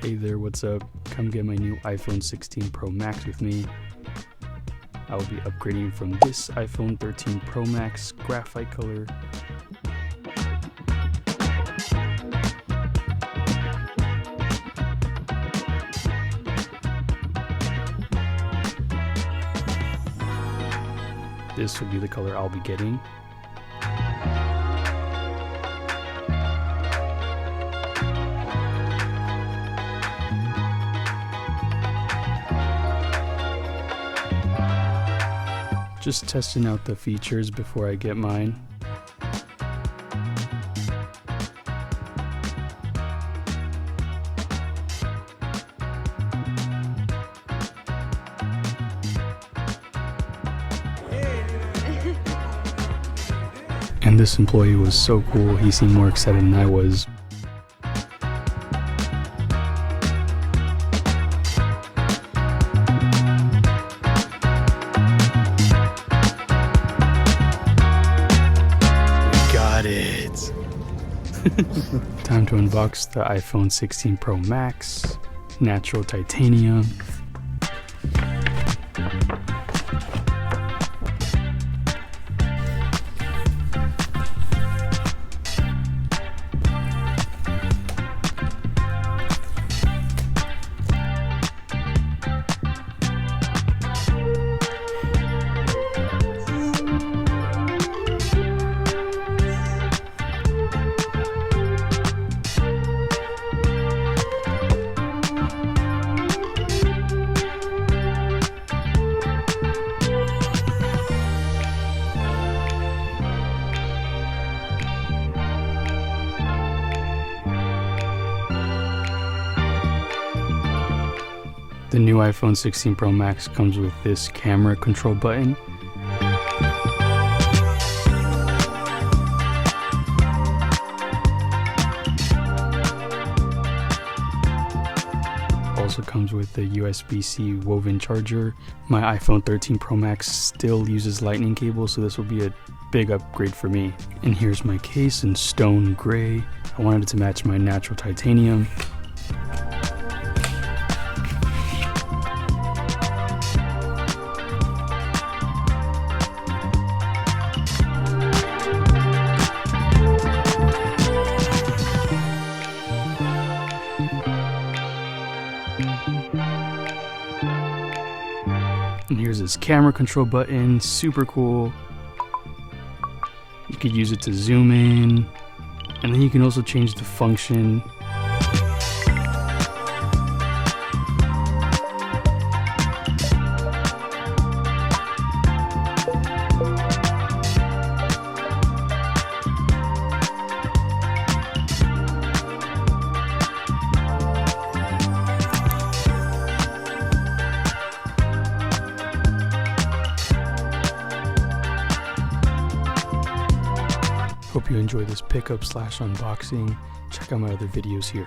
Hey there, what's up? Come get my new iPhone 16 Pro Max with me. I will be upgrading from this iPhone 13 Pro Max graphite color. This will be the color I'll be getting. Just testing out the features before I get mine. And this employee was so cool, he seemed more excited than I was. Time to unbox the iPhone 16 Pro Max, natural titanium. The new iPhone 16 Pro Max comes with this camera control button. Also comes with the USB-C woven charger. My iPhone 13 Pro Max still uses lightning cable, so this will be a big upgrade for me. And here's my case in stone gray. I wanted it to match my natural titanium. And here's this camera control button, super cool. You could use it to zoom in, and then you can also change the function. Hope you enjoy this pickup / unboxing. Check out my other videos here.